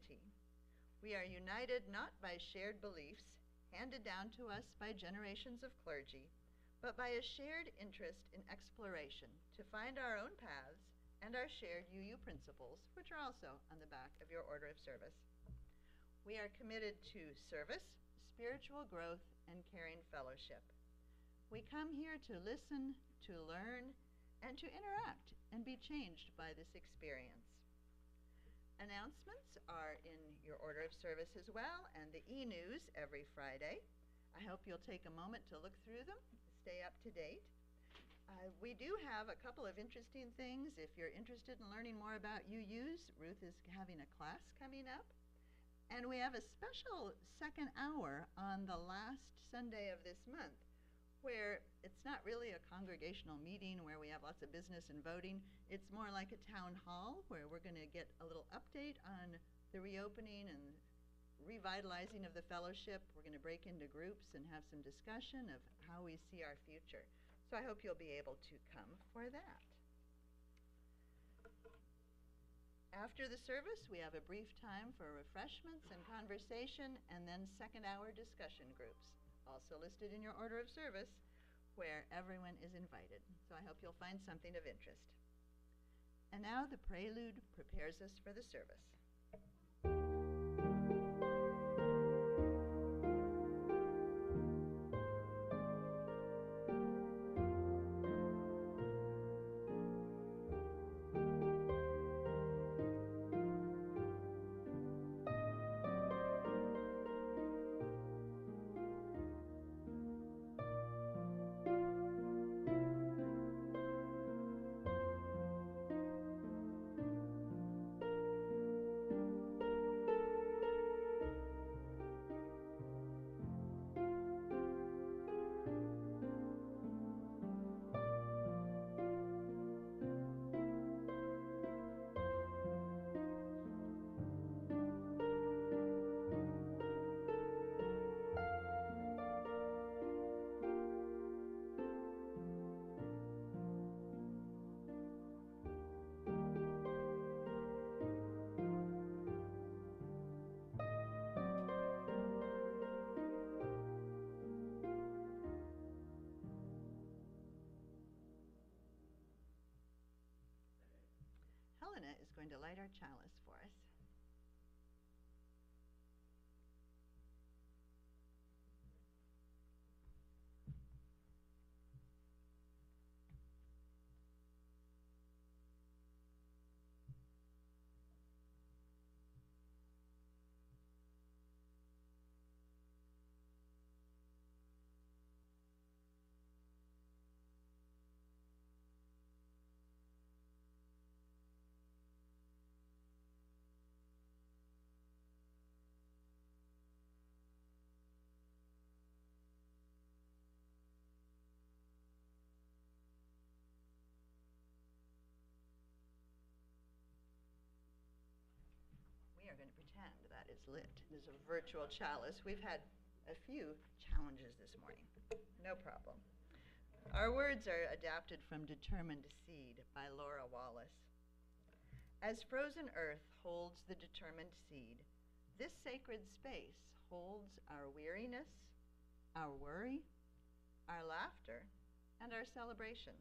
community. We are united not by shared beliefs handed down to us by generations of clergy, but by a shared interest in exploration to find our own paths and our shared UU principles, which are also on the back of your order of service. We are committed to service, spiritual growth, and caring fellowship. We come here to listen, to learn, and to interact and be changed by this experience. Announcements are in your order of service as well, and the e-news every Friday. I hope you'll take a moment to look through them, stay up to date. We do have a couple of interesting things. If you're interested in learning more about UUs, Ruth is having a class coming up. And we have a special second hour on the last Sunday of this month, where it's not really a congregational meeting where we have lots of business and voting. It's more like a town hall where we're going to get a little update on the reopening and revitalizing of the fellowship. We're going to break into groups and have some discussion of how we see our future. So I hope you'll be able to come for that. After the service, we have a brief time for refreshments and conversation, and then second hour discussion groups, also listed in your order of service, where everyone is invited. So I hope you'll find something of interest. And now the prelude prepares us for the service. Helena is going to light our chalice for us. We are going to pretend that it's lit. There's a virtual chalice. We've had a few challenges this morning. No problem. Our words are adapted from Determined Seed by Laura Wallace. As frozen earth holds the determined seed, this sacred space holds our weariness, our worry, our laughter, and our celebration.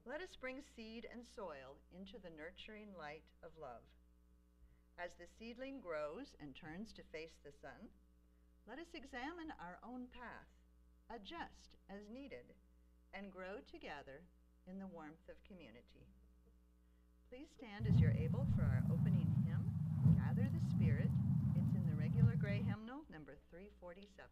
Let us bring seed and soil into the nurturing light of love. As the seedling grows and turns to face the sun, let us examine our own path, adjust as needed, and grow together in the warmth of community. Please stand as you're able for our opening hymn, Gather the Spirit. It's in the regular gray hymnal, number 347.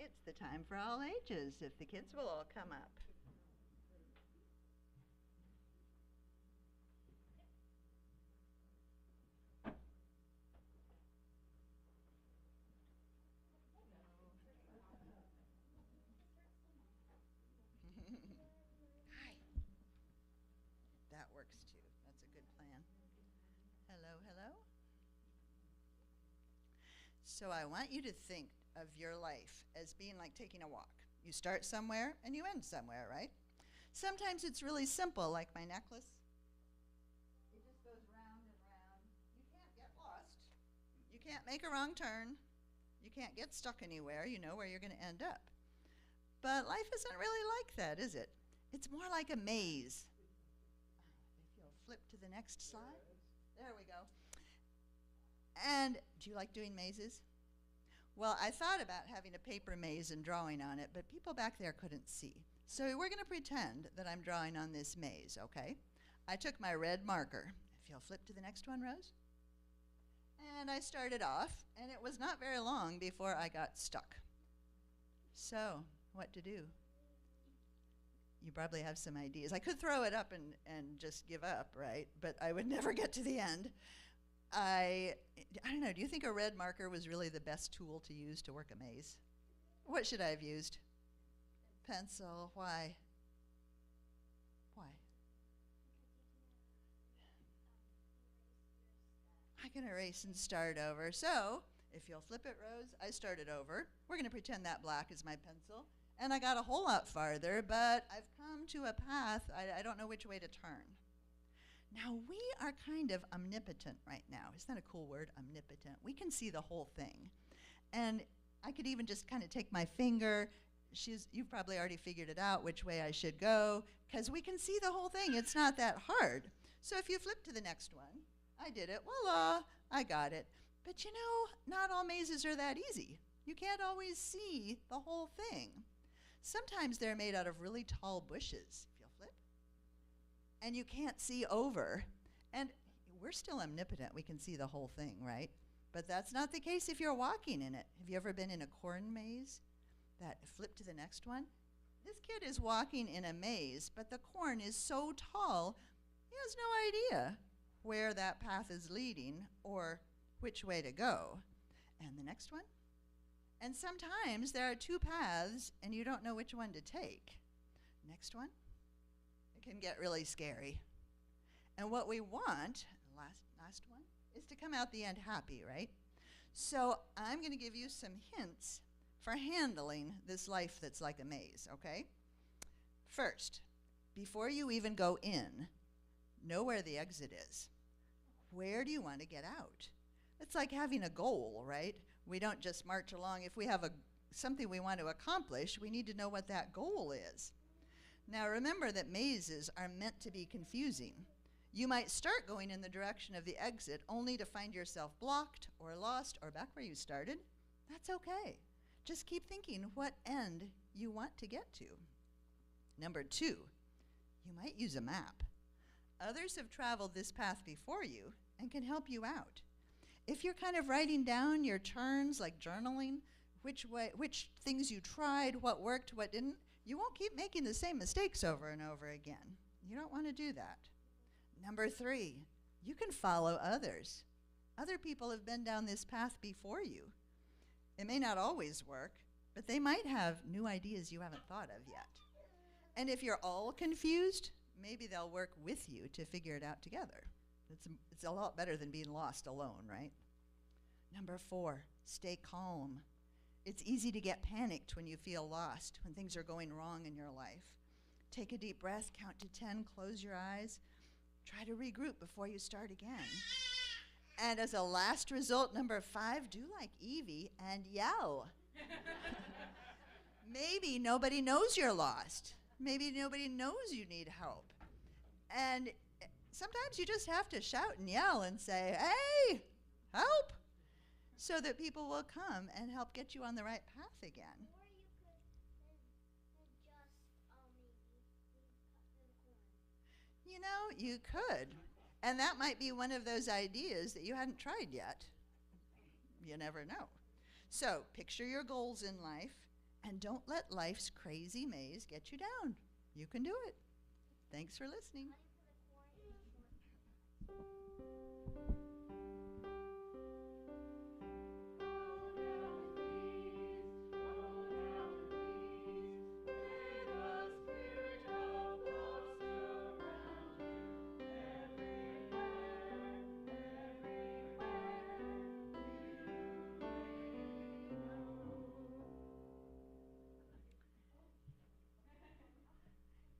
it's the time for all ages, if the kids will all come up. Hi. That works too. That's a good plan. Hello, hello. So I want you to think of your life as being like taking a walk. You start somewhere and you end somewhere, right? Sometimes it's really simple, like my necklace. It just goes round and round. You can't get lost. You can't make a wrong turn. You can't get stuck anywhere. You know where you're going to end up. But life isn't really like that, is it? It's more like a maze. If you'll flip to the next slide. There we go. And do you like doing mazes? Well, I thought about having a paper maze and drawing on it, but people back there couldn't see. So we're going to pretend that I'm drawing on this maze, okay? I took my red marker. If you'll flip to the next one, Rose. And I started off, and it was not very long before I got stuck. So, what to do? You probably have some ideas. I could throw it up and just give up, right? But I would never get to the end. I don't know, do you think a red marker was really the best tool to use to work a maze? What should I have used? Pencil. Why? Why? I can erase and start over. So, if you'll flip it, Rose, I started over. We're going to pretend that black is my pencil. And I got a whole lot farther, but I've come to a path. I don't know which way to turn. Now, we are kind of omnipotent right now. Isn't that a cool word, omnipotent? We can see the whole thing. And I could even just kind of take my finger. You've probably already figured it out which way I should go, because we can see the whole thing. It's not that hard. So if you flip to the next one, I did it. Voila, I got it. But you know, not all mazes are that easy. You can't always see the whole thing. Sometimes they're made out of really tall bushes. If you'll flip. And you can't see over. And we're still omnipotent. We can see the whole thing, right? But that's not the case if you're walking in it. Have you ever been in a corn maze? Flip to the next one. This kid is walking in a maze, but the corn is so tall, he has no idea where that path is leading or which way to go. And the next one. And sometimes there are two paths and you don't know which one to take. Next one. It can get really scary. And what we want, last one, is to come out the end happy, right? So I'm going to give you some hints for handling this life that's like a maze, okay? First, before you even go in, know where the exit is. Where do you want to get out? It's like having a goal, right? We don't just march along. If we have something we want to accomplish, we need to know what that goal is. Now remember that mazes are meant to be confusing. You might start going in the direction of the exit only to find yourself blocked or lost or back where you started. That's okay. Just keep thinking what end you want to get to. Number 2, you might use a map. Others have traveled this path before you and can help you out. If you're kind of writing down your turns, like journaling, which things you tried, what worked, what didn't, you won't keep making the same mistakes over and over again. You don't want to do that. Number 3, you can follow others. Other people have been down this path before you. It may not always work, but they might have new ideas you haven't thought of yet. And if you're all confused, maybe they'll work with you to figure it out together. It's a lot better than being lost alone, right? Number 4, stay calm. It's easy to get panicked when you feel lost, when things are going wrong in your life. Take a deep breath, count to 10, close your eyes. Try to regroup before you start again. And as a last result, number 5, do like Evie and yell. Maybe nobody knows you're lost. Maybe nobody knows you need help. And sometimes you just have to shout and yell and say, hey, help, so that people will come and help get you on the right path again. Or you could just maybe You know, you could. And that might be one of those ideas that you hadn't tried yet. You never know. So picture your goals in life And don't let life's crazy maze get you down. You can do it. Thanks for listening. How do you put a coin in the short?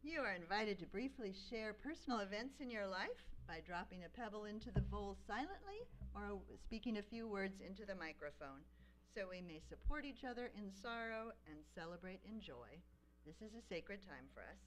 You are invited to briefly share personal events in your life by dropping a pebble into the bowl silently or speaking a few words into the microphone so we may support each other in sorrow and celebrate in joy. This is a sacred time for us.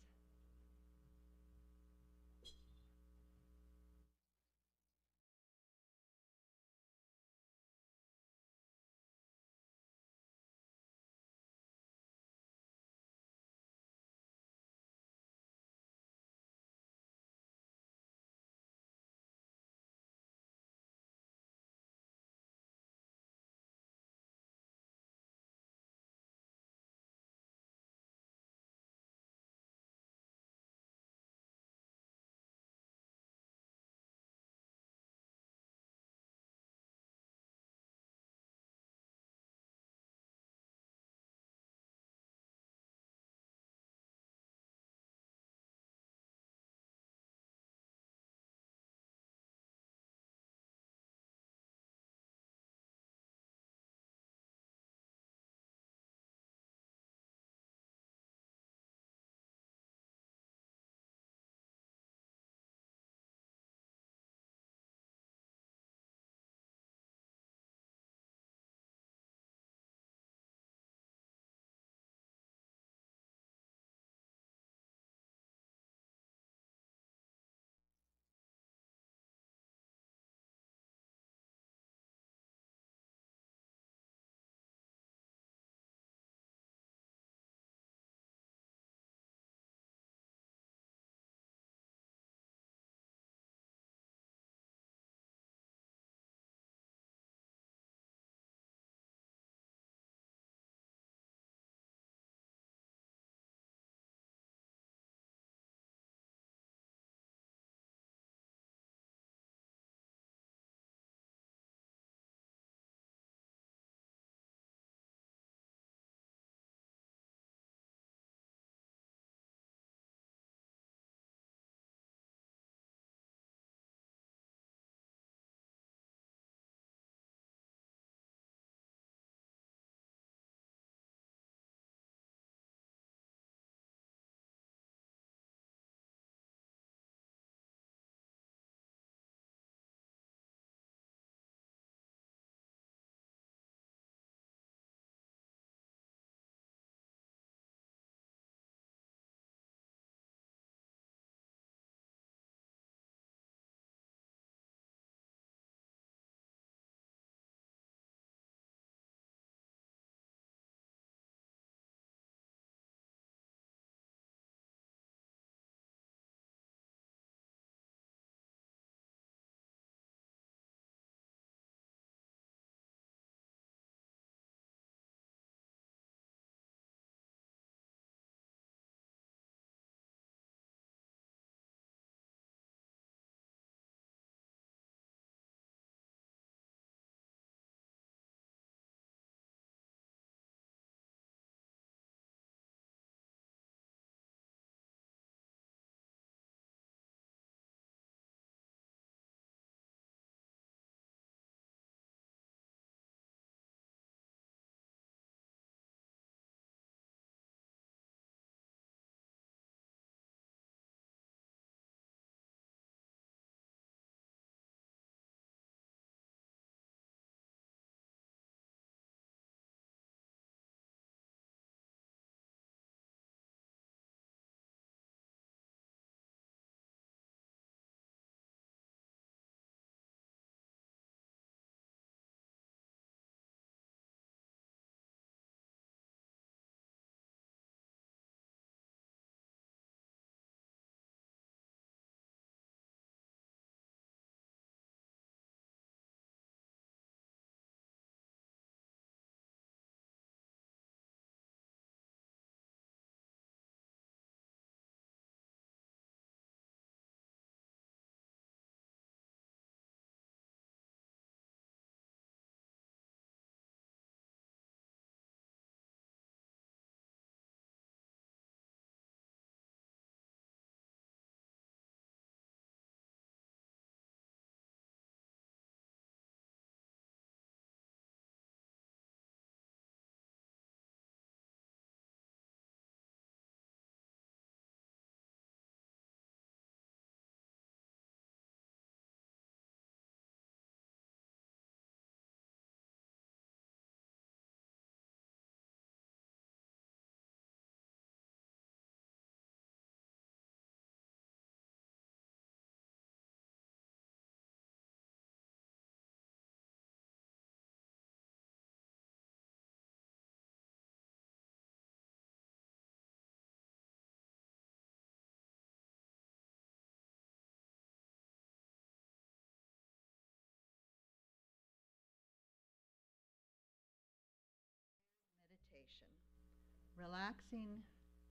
relaxing,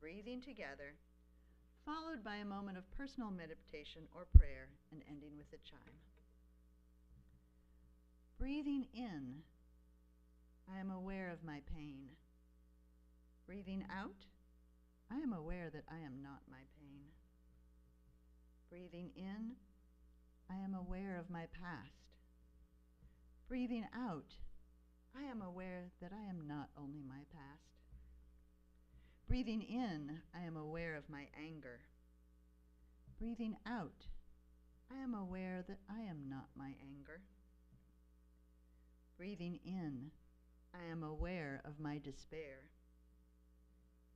breathing together, followed by a moment of personal meditation or prayer, and ending with a chime. Breathing in, I am aware of my pain. Breathing out, I am aware that I am not my pain. Breathing in, I am aware of my past. Breathing out, I am aware that I am not only my past. Breathing in, I am aware of my anger. Breathing out, I am aware that I am not my anger. Breathing in, I am aware of my despair.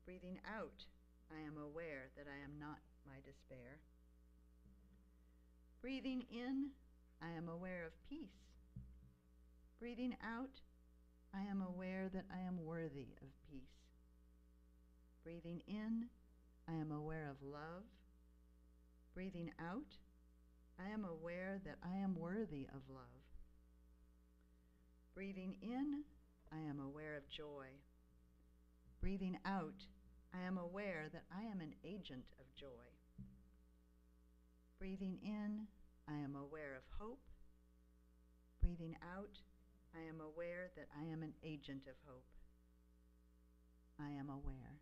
Breathing out, I am aware that I am not my despair. Breathing in, I am aware of peace. Breathing out, I am aware that I am worthy of peace. Breathing in, I am aware of love. Breathing out, I am aware that I am worthy of love. Breathing in, I am aware of joy. Breathing out, I am aware that I am an agent of joy. Breathing in, I am aware of hope. Breathing out, I am aware that I am an agent of hope. I am aware.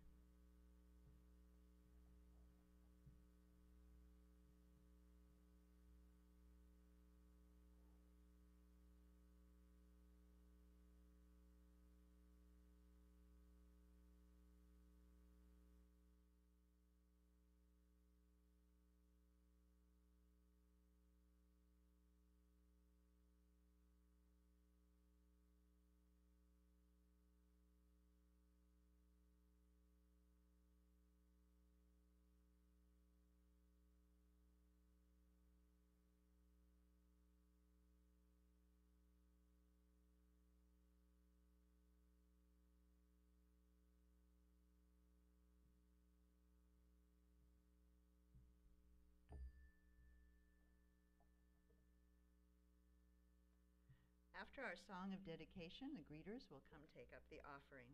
After our song of dedication, the greeters will come take up the offering.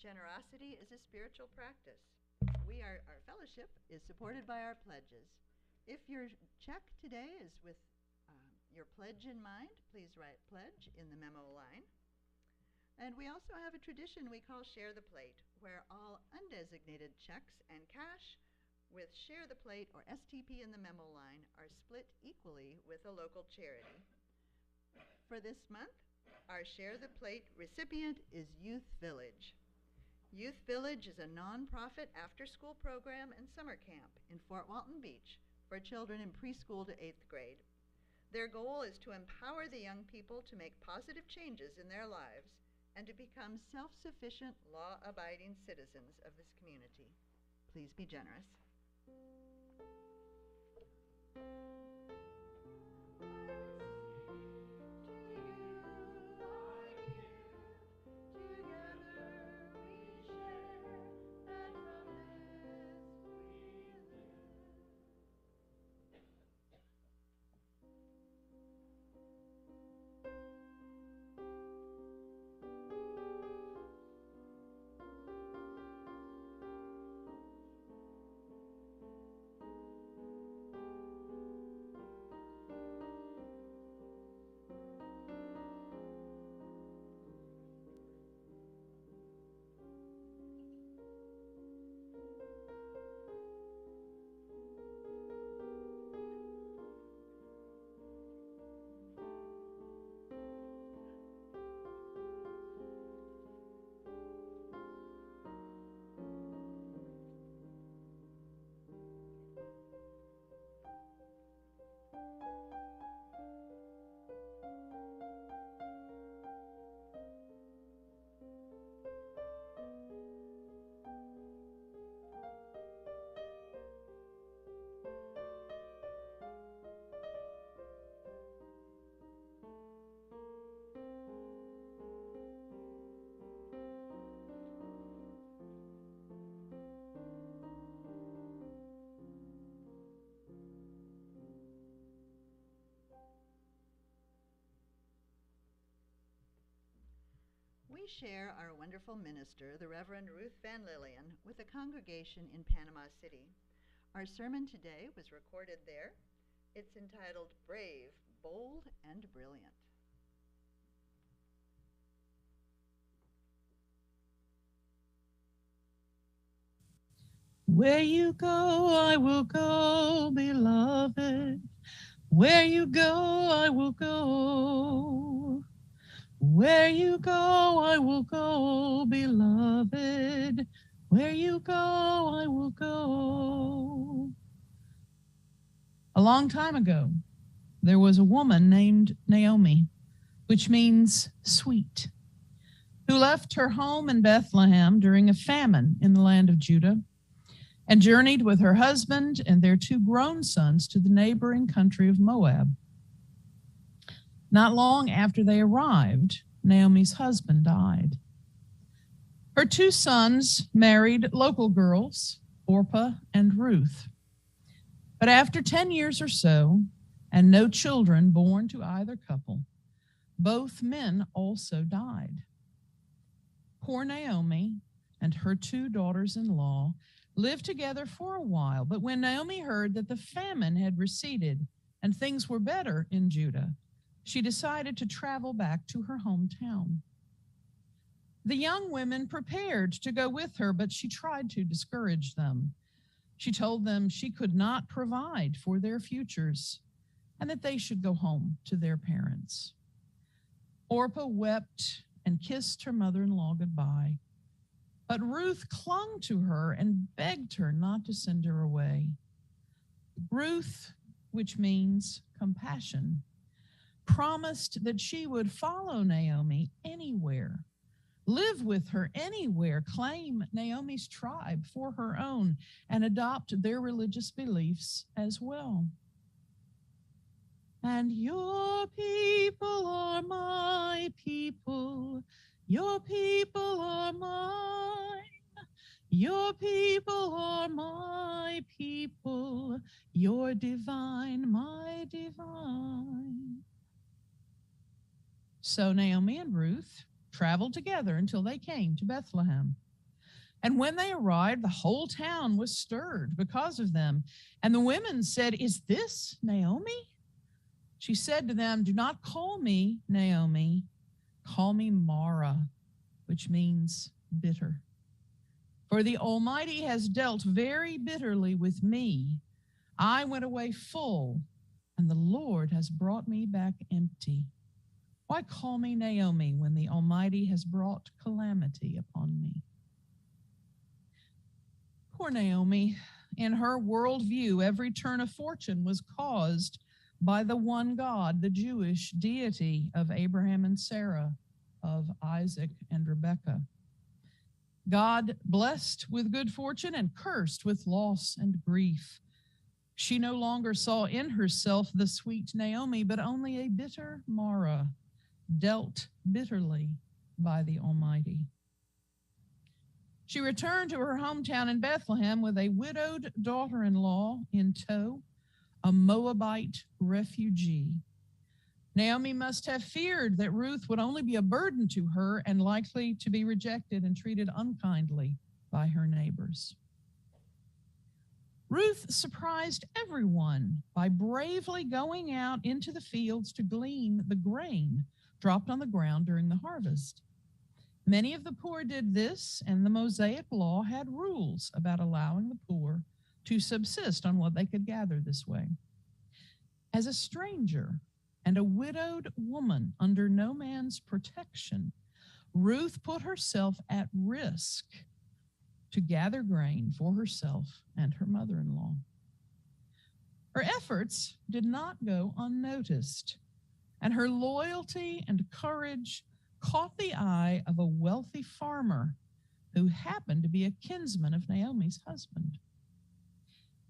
Generosity is a spiritual practice. Our fellowship is supported by our pledges. If your check today is with your pledge in mind, please write pledge in the memo line. And we also have a tradition we call Share the Plate, where all undesignated checks and cash with Share the Plate or STP in the memo line are split equally with a local charity. For this month, our Share the Plate recipient is Youth Village. Youth Village is a nonprofit after-school program and summer camp in Fort Walton Beach for children in preschool to 8th grade. Their goal is to empower the young people to make positive changes in their lives and to become self-sufficient, law-abiding citizens of this community. Please be generous. we share our wonderful minister, the Reverend Ruth Van Lillian, with a congregation in Panama City. Our sermon today was recorded there. It's entitled Brave, Bold, and Brilliant. Where you go, I will go, beloved. Where you go, I will go. Where you go, I will go, beloved. Where you go, I will go. A long time ago, there was a woman named Naomi, which means sweet, who left her home in Bethlehem during a famine in the land of Judah and journeyed with her husband and their 2 grown sons to the neighboring country of Moab. Not long after they arrived, Naomi's husband died. Her 2 sons married local girls, Orpah and Ruth. But after 10 years or so, and no children born to either couple, both men also died. Poor Naomi and her 2 daughters-in-law lived together for a while, but when Naomi heard that the famine had receded and things were better in Judah, she decided to travel back to her hometown. The young women prepared to go with her, but she tried to discourage them. She told them she could not provide for their futures and that they should go home to their parents. Orpah wept and kissed her mother-in-law goodbye. But Ruth clung to her and begged her not to send her away. Ruth, which means compassion, promised that she would follow Naomi anywhere, live with her anywhere, claim Naomi's tribe for her own, and adopt their religious beliefs as well. And your people are my people. Your people are mine. Your people are my people. Your divine, my divine. So Naomi and Ruth traveled together until they came to Bethlehem. And when they arrived, the whole town was stirred because of them. And the women said, "Is this Naomi?" She said to them, "Do not call me Naomi. Call me Mara," which means bitter. For the Almighty has dealt very bitterly with me. I went away full, and the Lord has brought me back empty. Why call me Naomi when the Almighty has brought calamity upon me? Poor Naomi. In her worldview, every turn of fortune was caused by the one God, the Jewish deity of Abraham and Sarah, of Isaac and Rebekah. God blessed with good fortune and cursed with loss and grief. She no longer saw in herself the sweet Naomi, but only a bitter Mara, dealt bitterly by the Almighty. She returned to her hometown in Bethlehem with a widowed daughter-in-law in tow, a Moabite refugee. Naomi must have feared that Ruth would only be a burden to her and likely to be rejected and treated unkindly by her neighbors. Ruth surprised everyone by bravely going out into the fields to glean the grain dropped on the ground during the harvest. Many of the poor did this, and the Mosaic law had rules about allowing the poor to subsist on what they could gather this way. As a stranger and a widowed woman under no man's protection, Ruth put herself at risk to gather grain for herself and her mother-in-law. Her efforts did not go unnoticed, and her loyalty and courage caught the eye of a wealthy farmer who happened to be a kinsman of Naomi's husband.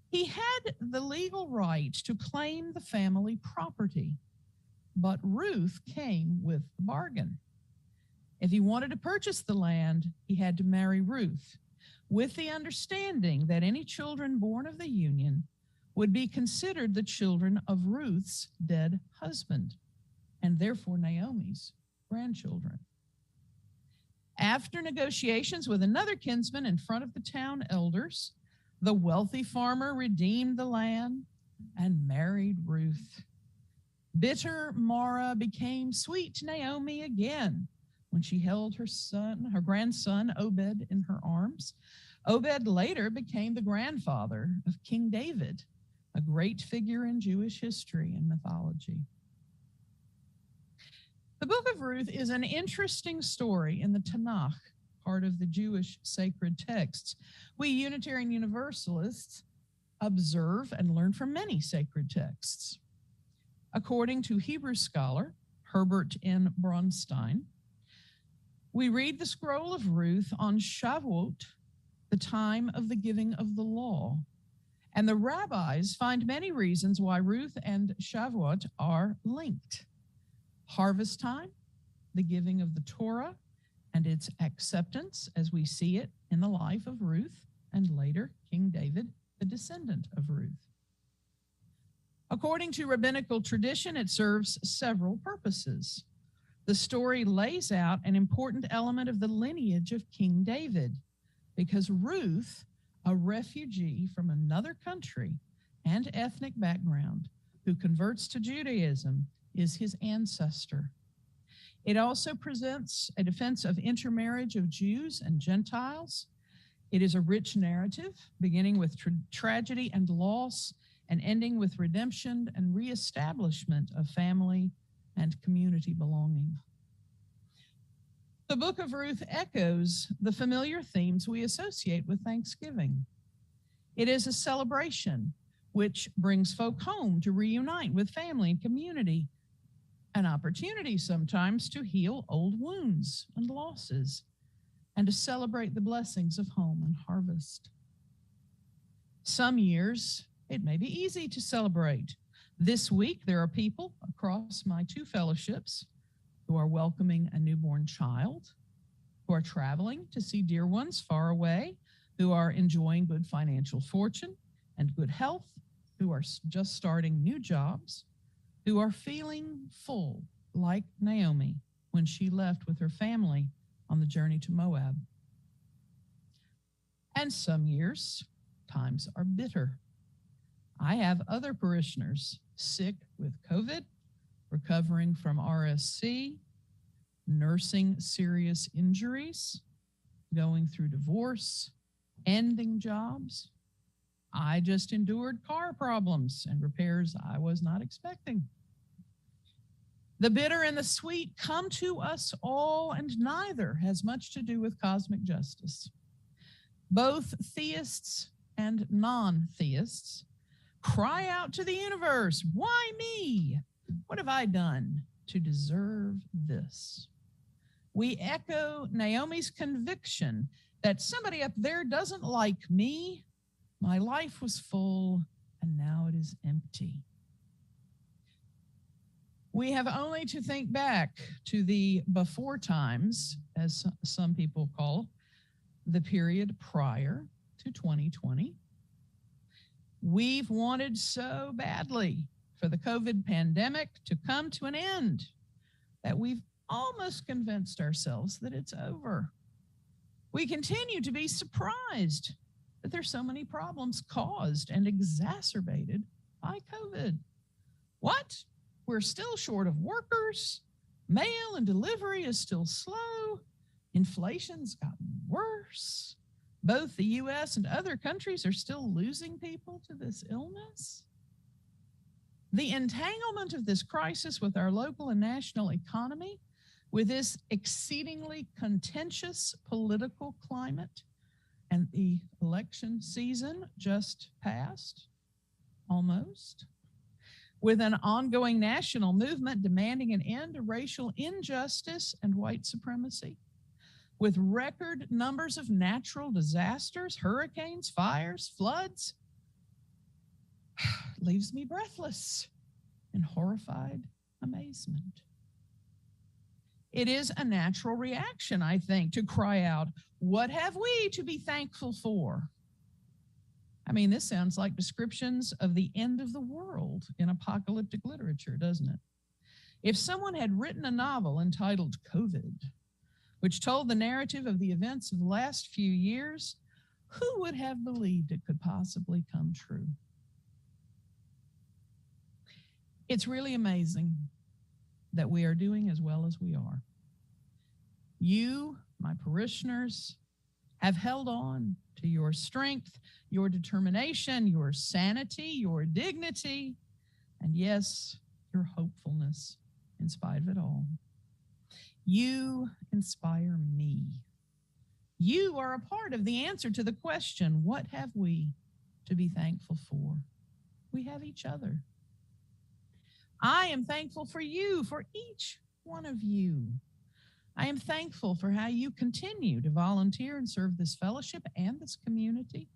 He had the legal right to claim the family property, but Ruth came with the bargain. If he wanted to purchase the land, he had to marry Ruth, with the understanding that any children born of the union would be considered the children of Ruth's dead husband, and therefore Naomi's grandchildren. After negotiations with another kinsman in front of the town elders, the wealthy farmer redeemed the land and married Ruth. Bitter Mara became sweet Naomi again when she held her grandson Obed in her arms. Obed later became the grandfather of King David, a great figure in Jewish history and mythology. The book of Ruth is an interesting story in the Tanakh, part of the Jewish sacred texts. We Unitarian Universalists observe and learn from many sacred texts. According to Hebrew scholar Herbert N. Bronstein, we read the scroll of Ruth on Shavuot, the time of the giving of the law. And the rabbis find many reasons why Ruth and Shavuot are linked. Harvest time, the giving of the Torah, and its acceptance as we see it in the life of Ruth and later King David, the descendant of Ruth. According to rabbinical tradition, it serves several purposes. The story lays out an important element of the lineage of King David, because Ruth, a refugee from another country and ethnic background who converts to Judaism, is his ancestor. It also presents a defense of intermarriage of Jews and Gentiles. It is a rich narrative, beginning with tragedy and loss and ending with redemption and reestablishment of family and community belonging. The book of Ruth echoes the familiar themes we associate with Thanksgiving. It is a celebration which brings folk home to reunite with family and community, an opportunity sometimes to heal old wounds and losses, and to celebrate the blessings of home and harvest. Some years, it may be easy to celebrate. This week, there are people across my two fellowships who are welcoming a newborn child, who are traveling to see dear ones far away, who are enjoying good financial fortune and good health, who are just starting new jobs, who are feeling full like Naomi when she left with her family on the journey to Moab. And some years, times are bitter. I have other parishioners sick with COVID, recovering from RSC, nursing serious injuries, going through divorce, ending jobs. I just endured car problems and repairs I was not expecting. The bitter and the sweet come to us all, and neither has much to do with cosmic justice. Both theists and non-theists cry out to the universe, "Why me? What have I done to deserve this?" We echo Naomi's conviction that somebody up there doesn't like me. My life was full, and now it is empty. We have only to think back to the before times, as some people call the period prior to 2020. We've wanted so badly for the COVID pandemic to come to an end that we've almost convinced ourselves that it's over. We continue to be surprised that there's so many problems caused and exacerbated by COVID. What? We're still short of workers. Mail and delivery is still slow. Inflation's gotten worse. Both the US and other countries are still losing people to this illness. The entanglement of this crisis with our local and national economy, with this exceedingly contentious political climate, and the election season just passed, almost, with an ongoing national movement demanding an end to racial injustice and white supremacy, with record numbers of natural disasters, hurricanes, fires, floods, leaves me breathless in horrified amazement. It is a natural reaction, I think, to cry out, "What have we to be thankful for?" I mean, this sounds like descriptions of the end of the world in apocalyptic literature, doesn't it? If someone had written a novel entitled COVID, which told the narrative of the events of the last few years, who would have believed it could possibly come true? It's really amazing that we are doing as well as we are. You, my parishioners, have held on to your strength, your determination, your sanity, your dignity, and yes, your hopefulness in spite of it all. You inspire me. You are a part of the answer to the question, what have we to be thankful for? We have each other. I am thankful for you, for each one of you. I am thankful for how you continue to volunteer and serve this fellowship and this community.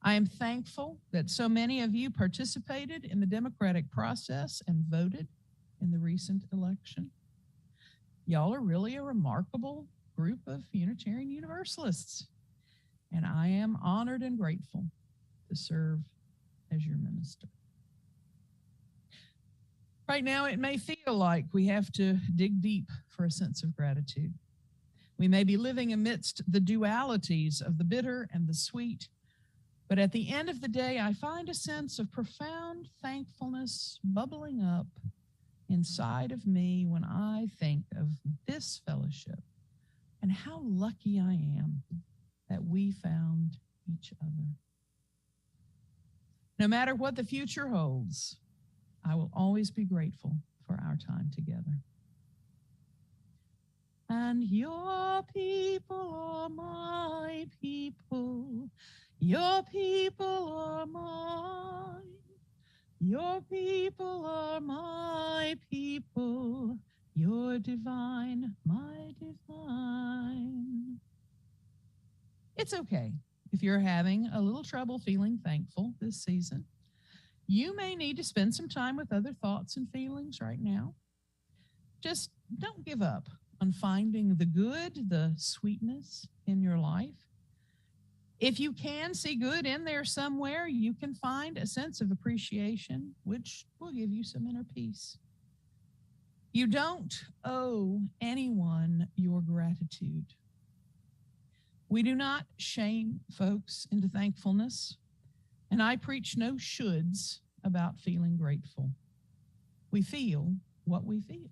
I am thankful that so many of you participated in the democratic process and voted in the recent election. Y'all are really a remarkable group of Unitarian Universalists, and I am honored and grateful to serve as your minister. Right now, it may feel like we have to dig deep for a sense of gratitude. We may be living amidst the dualities of the bitter and the sweet, but at the end of the day, I find a sense of profound thankfulness bubbling up inside of me when I think of this fellowship and how lucky I am that we found each other. No matter what the future holds, I will always be grateful for our time together. And your people are my people. Your people are mine. Your people are my people. You're divine, my divine. It's okay if you're having a little trouble feeling thankful this season. You may need to spend some time with other thoughts and feelings right now. Just don't give up on finding the good, the sweetness in your life. If you can see good in there somewhere, you can find a sense of appreciation, which will give you some inner peace. You don't owe anyone your gratitude. We do not shame folks into thankfulness, and I preach no shoulds about feeling grateful. We feel what we feel.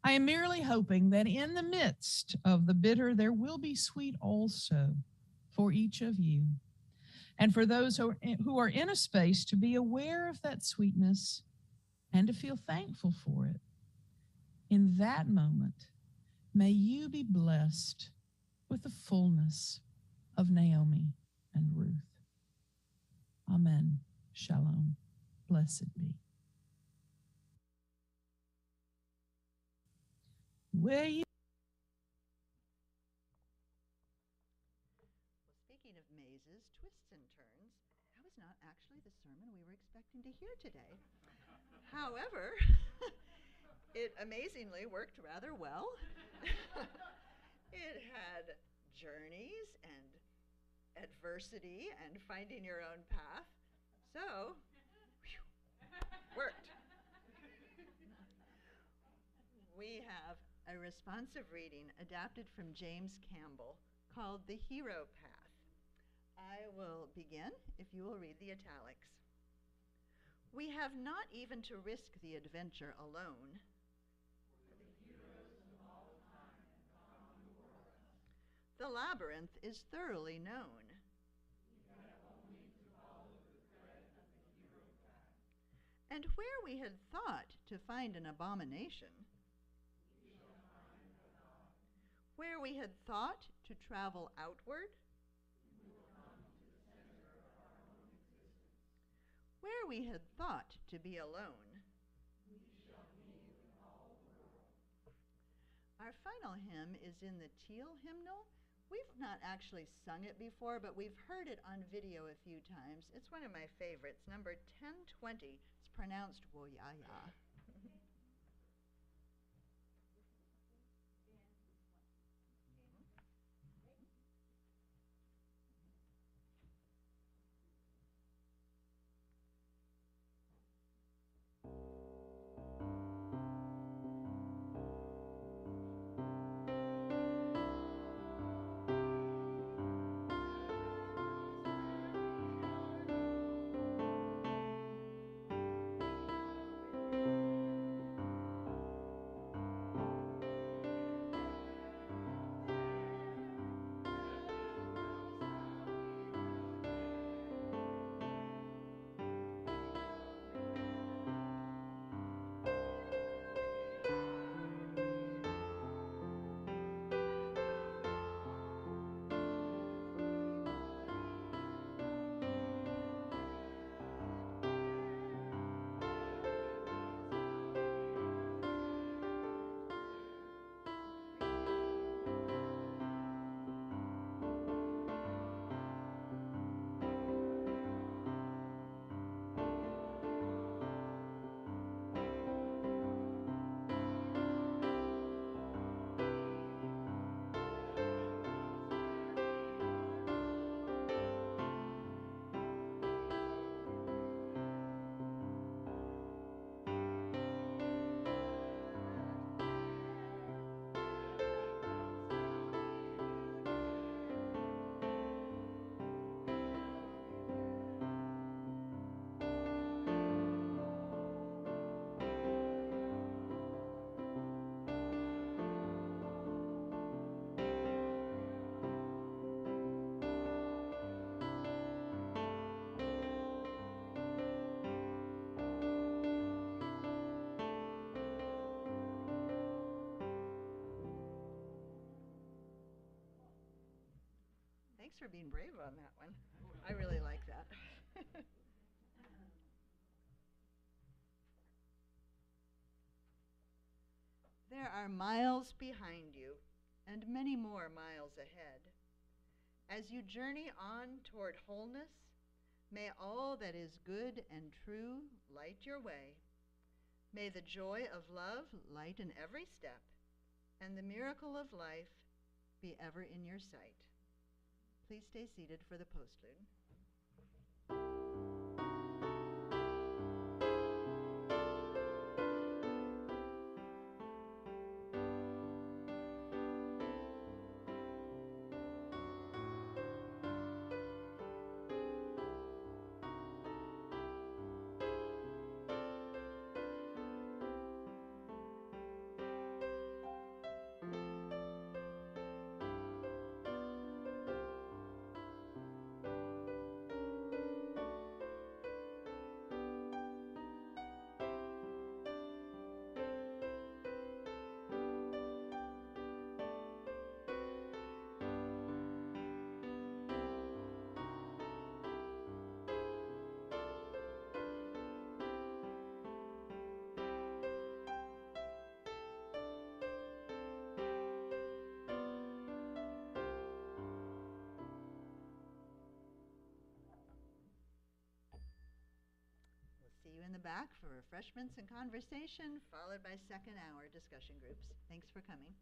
I am merely hoping that in the midst of the bitter, there will be sweet also for each of you, and for those who are in a space to be aware of that sweetness and to feel thankful for it. In that moment, may you be blessed with the fullness of Naomi and Ruth. Amen. Shalom. Blessed be. Where you Speaking of mazes, twists, and turns, that was not actually the sermon we were expecting to hear today. However, it amazingly worked rather well. It had journeys and adversity and finding your own path. So, worked. We have a responsive reading adapted from James Campbell called The Hero Path. I will begin if you will read the italics. We have not even to risk the adventure alone. The labyrinth is thoroughly known. And where we had thought to find an abomination, where we had thought to travel outward, where we had thought to be alone, our final hymn is in the Teal hymnal. We've not actually sung it before, but we've heard it on video a few times. It's one of my favorites, number 1020. It's pronounced Woyaya. Thanks for being brave on that one. I really like that. There are miles behind you and many more miles ahead. As you journey on toward wholeness, may all that is good and true light your way. May the joy of love lighten every step, and the miracle of life be ever in your sight. Please stay seated for the postlude. See you in the back for refreshments and conversation, followed by second hour discussion groups. Thanks for coming.